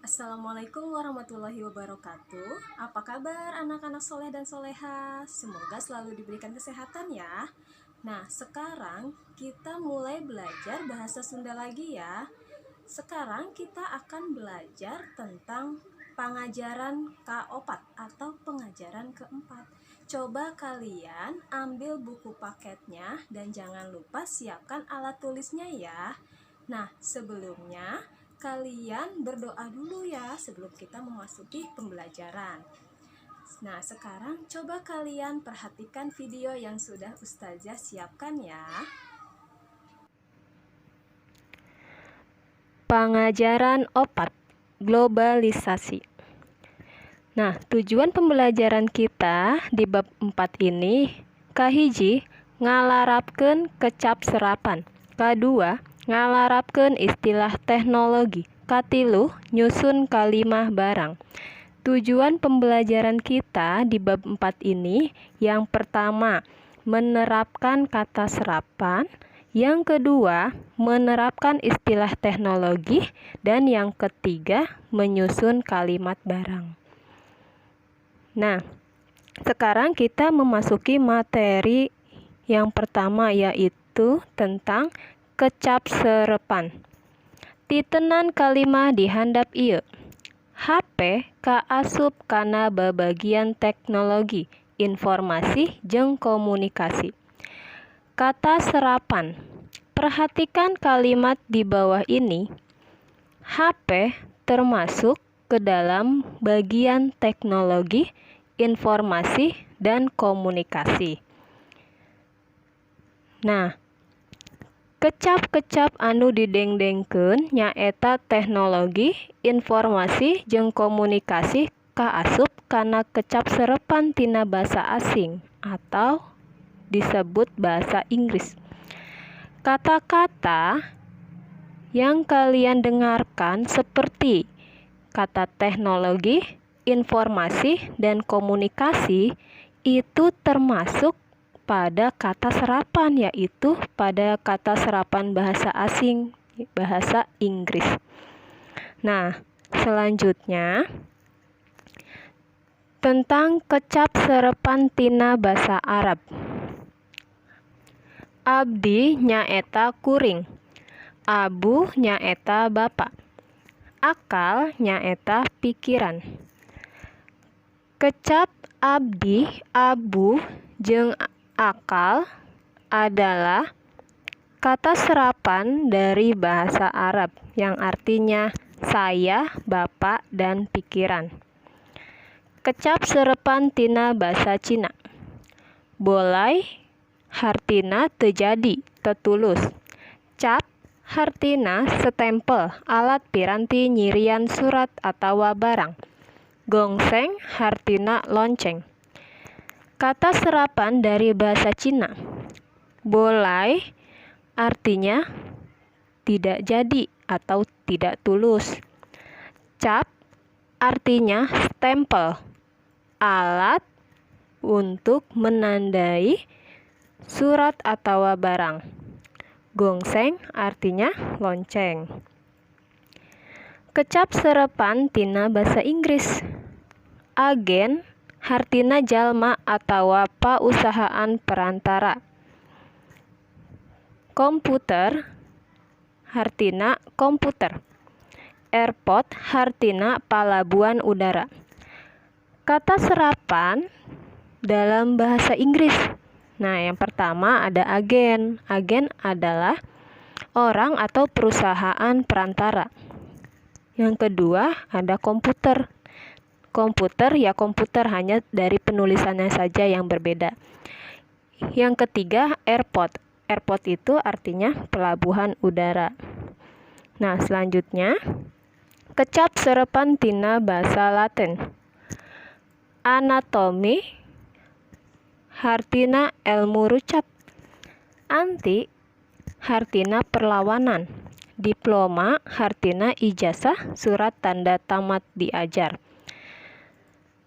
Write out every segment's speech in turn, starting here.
Assalamualaikum warahmatullahi wabarakatuh. Apa kabar anak-anak soleh dan soleha? Semoga selalu diberikan kesehatan ya. Nah, sekarang kita mulai belajar bahasa Sunda lagi ya. Sekarang kita akan belajar tentang pengajaran K4 atau pengajaran keempat. Coba kalian ambil buku paketnya dan jangan lupa siapkan alat tulisnya ya. Nah, sebelumnya kalian berdoa dulu ya sebelum kita memasuki pembelajaran. Nah, sekarang coba kalian perhatikan video yang sudah Ustazah siapkan ya. Pengajaran opat, globalisasi. Nah, tujuan pembelajaran kita di bab 4 ini, kahiji, ngalarapkeun kecap serapan. Kadua, ngalarapkeun istilah teknologi. Katilu, nyusun kalimah barang. Tujuan pembelajaran kita di bab 4 ini, yang pertama, menerapkan kata serapan. Yang kedua, menerapkan istilah teknologi. Dan yang ketiga, menyusun kalimat barang. Nah, sekarang kita memasuki materi yang pertama, yaitu tentang kecap serepan. Titenan kalimah di handap ieu. HP kaasup kana babagian teknologi, informasi jeung komunikasi. Kata serapan. Perhatikan kalimat di bawah ini. HP termasuk ke dalam bagian teknologi, informasi, dan komunikasi. Nah, kecap-kecap anu didengdengkeun nyaeta teknologi, informasi, jeung komunikasi kaasup kana kecap serepan tina basa asing atau disebut bahasa Inggris. Kata-kata yang kalian dengarkan seperti kata teknologi, informasi, dan komunikasi itu termasuk pada kata serapan, yaitu pada kata serapan bahasa asing, bahasa Inggris. Nah, selanjutnya tentang kecap serepan tina basa Arab. Abdi nyaeta kuring, abu nyaeta bapak, akal nyaeta pikiran. Kecap abdi, abu, jeung akal adalah kata serapan dari bahasa Arab yang artinya saya, bapak, dan pikiran. Kecap serepan tina basa Cina. Bolai hartina terjadi, tetulus. Cap hartina setempel, alat piranti nyirian surat atawa barang. Gongseng hartina lonceng. Kata serapan dari bahasa Cina. Bolai artinya tidak jadi atau tidak tulus. Cap artinya stempel, alat untuk menandai surat atau barang. Gongseng artinya lonceng. Kecap serepan tina basa Inggris. Agen hartina jalma atawa pausahaan perantara. Komputer hartina komputer. Airport hartina palabuhan udara. Kata serapan dalam bahasa Inggris. Nah, yang pertama ada agen. Agen adalah orang atau perusahaan perantara. Yang kedua ada komputer. Komputer ya komputer, hanya dari penulisannya saja yang berbeda. Yang ketiga airport. Airport itu artinya pelabuhan udara. Nah, selanjutnya kecap serepan tina basa Latin. Anatomi hartina ilmu rucat. Anti hartina perlawanan. Diploma hartina ijazah surat tanda tamat diajar.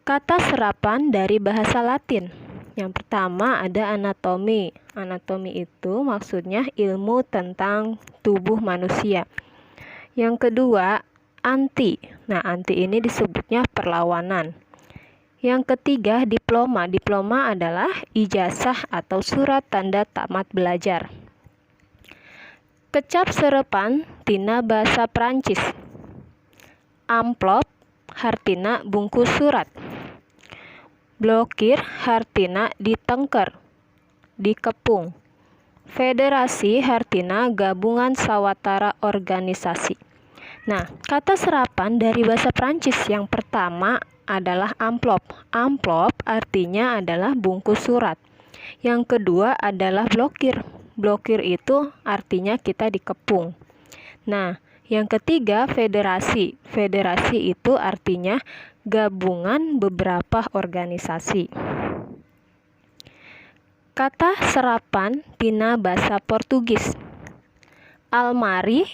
Kata serapan dari bahasa Latin. Yang pertama ada anatomi. Anatomi itu maksudnya ilmu tentang tubuh manusia. Yang kedua anti. Nah, anti ini disebutnya perlawanan. Yang ketiga, diploma. Diploma adalah ijazah atau surat tanda tamat belajar. Kecap serepan tina basa Prancis. Amplop hartina bungkus surat. Blokir hartina ditengker, dikepung. Federasi hartina gabungan sawatara organisasi. Nah, kata serapan dari bahasa Prancis yang pertama adalah amplop. Amplop artinya adalah bungkus surat. Yang kedua adalah blokir. Blokir itu artinya kita dikepung. Nah, yang ketiga federasi. Federasi itu artinya gabungan beberapa organisasi. Kata serapan tina basa Portugis. Almari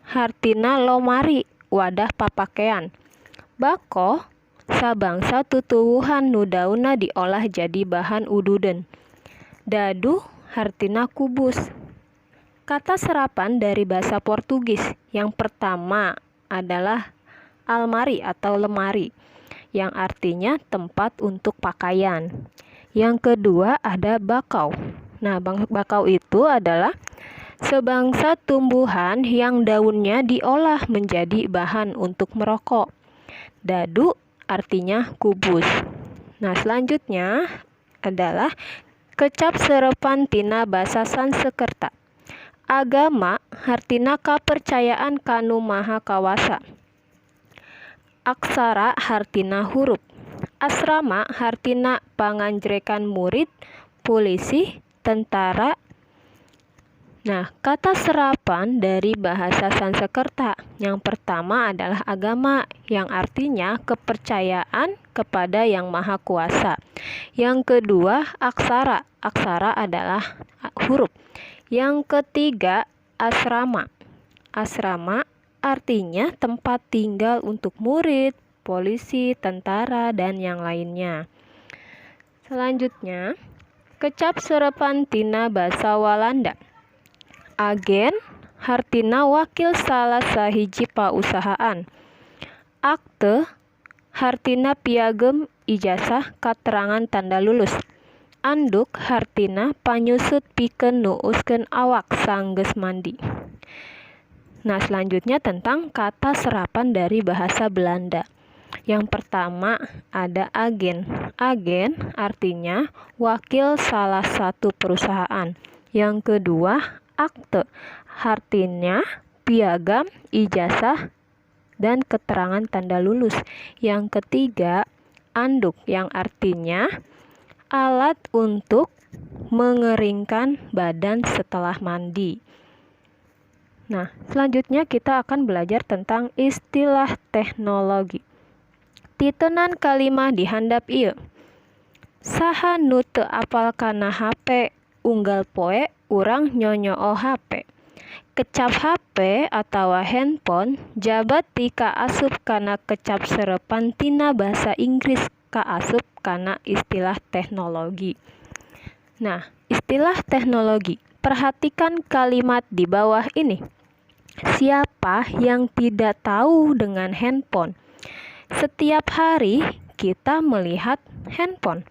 hartina lomari, wadah papakean. Bako sabangsa tutuwuhan nu daunna diolah jadi bahan ududen. Dadu hartina kubus. Kata serapan dari bahasa Portugis yang pertama adalah almari atau lemari, yang artinya tempat untuk pakaian. Yang kedua ada bakau. Nah, bakau itu adalah sebangsa tumbuhan yang daunnya diolah menjadi bahan untuk merokok. Dadu artinya kubus. Nah, selanjutnya adalah kecap serepan tina basa Sansekerta. Agama hartina kapercayaan kanu maha kawasa. Aksara hartina huruf. Asrama hartina panganjrekan murid, polisi, tentara. Nah, kata serapan dari bahasa Sansekerta yang pertama adalah agama, yang artinya kepercayaan kepada yang maha kuasa. Yang kedua aksara. Aksara adalah huruf. Yang ketiga asrama. Asrama artinya tempat tinggal untuk murid, polisi, tentara, dan yang lainnya. Selanjutnya, kecap serepan tina basa Walanda. Agen hartina wakil salah sahiji pausahaan. Akte hartina piagem ijazah katerangan tanda lulus. Anduk hartina panyusut pikeun nuuskeun awak sanggeus mandi. Nah, selanjutnya tentang kata serapan dari bahasa Belanda. Yang pertama ada agen. Agen artinya wakil salah satu perusahaan. Yang kedua akte, artinya piagam, ijazah, dan keterangan tanda lulus. Yang ketiga anduk, yang artinya alat untuk mengeringkan badan setelah mandi. Nah, selanjutnya kita akan belajar tentang istilah teknologi. Titenan kalimah di handap ieu. Saha nu teu apal kana HP, unggal poe urang nyonyoo HP. Kecap HP atawa handphone jabat ti kaasup kana kecap serepan tina basa Inggris kaasup kana istilah teknologi. Nah, istilah teknologi. Perhatikan kalimat di bawah ini. Siapa yang tidak tahu dengan handphone? Setiap hari kita melihat handphone.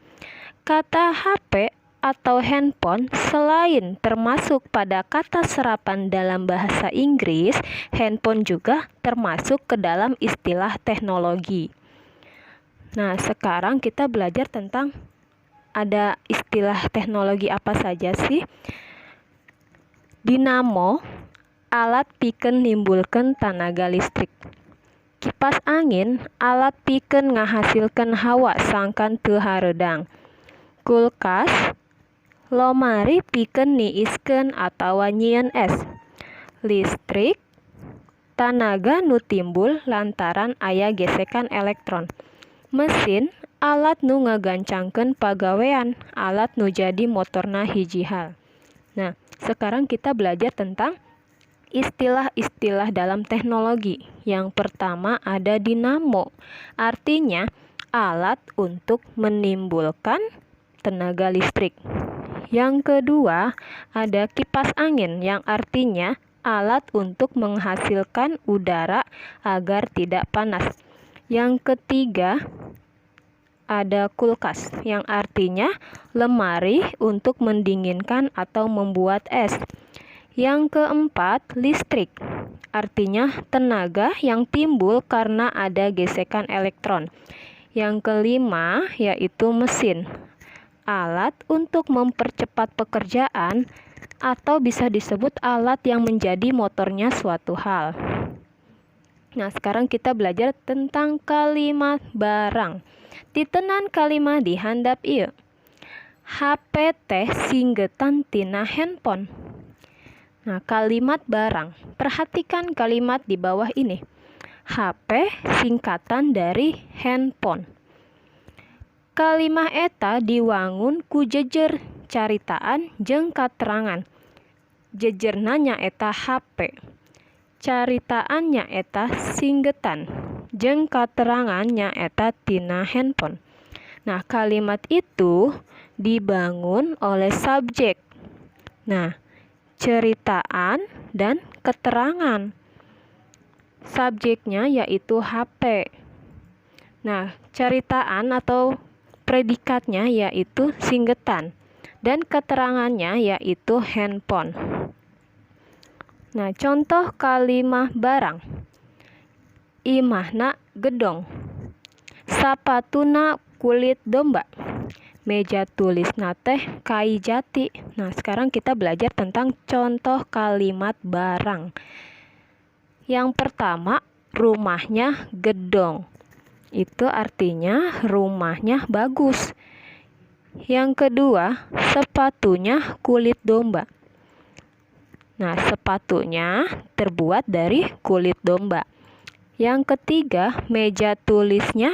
Kata HP atau handphone selain termasuk pada kata serapan dalam bahasa Inggris, handphone juga termasuk ke dalam istilah teknologi. Nah, sekarang kita belajar tentang ada istilah teknologi apa saja sih? Dinamo, alat pikeun nimbulkeun tenaga listrik. Kipas angin, alat pikeun ngahasilkeun hawa sangkan teu hareudang. Kulkas, lomari pikeun niiskeun atawa nyieun es. Listrik, tanaga nu timbul lantaran aya gesekan elektron. Mesin, alat nu ngagancangkeun pagawean, alat nu jadi motorna hiji hal. Nah, sekarang kita belajar tentang istilah-istilah dalam teknologi. Yang pertama ada dinamo, artinya alat untuk menimbulkan tenaga listrik. Yang kedua ada kipas angin, yang artinya alat untuk menghasilkan udara agar tidak panas. Yang ketiga, ada kulkas, yang artinya lemari untuk mendinginkan atau membuat es. Yang keempat, listrik, artinya tenaga yang timbul karena ada gesekan elektron. Yang kelima, yaitu mesin, alat untuk mempercepat pekerjaan atau bisa disebut alat yang menjadi motornya suatu hal. Nah, sekarang kita belajar tentang kalimat barang. Titenan kalimat di handap ieu. HP teh singgetan tina handphone. Nah, kalimat barang. Perhatikan kalimat di bawah ini. HP singkatan dari handphone. Kalimah eta diwangun ku jejer caritaan jeung katerangan. Jejerna nyaeta HP. Caritaan nyaeta singgetan. Jeung katerangan nyaeta tina handphone. Nah, kalimat itu dibangun oleh subjek. Nah, ceritaan dan keterangan. Subjeknya yaitu HP. Nah, ceritaan atau predikatnya yaitu singgetan dan keterangannya yaitu handphone. Nah, contoh kalimat barang. Imahna gedong. Sapatuna kulit domba. Meja tulisna teh kai jati. Nah, sekarang kita belajar tentang contoh kalimat barang. Yang pertama, rumahnya gedong. Itu artinya rumahnya bagus. Yang kedua, sepatunya kulit domba. Nah, sepatunya terbuat dari kulit domba. Yang ketiga, meja tulisnya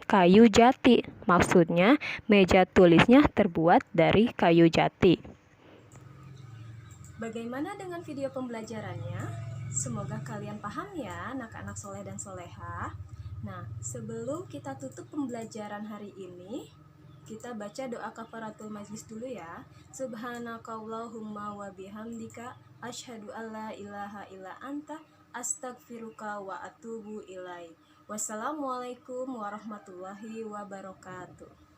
kayu jati. Maksudnya, meja tulisnya terbuat dari kayu jati. Bagaimana dengan video pembelajarannya? Semoga kalian paham ya, anak-anak soleh dan soleha. Nah, sebelum kita tutup pembelajaran hari ini, kita baca doa kafaratul majlis dulu ya. Subhanakallahumma wa bihamdika asyhadu alla ilaha illa anta astaghfiruka wa atubu ilaik. Wassalamualaikum warahmatullahi wabarakatuh.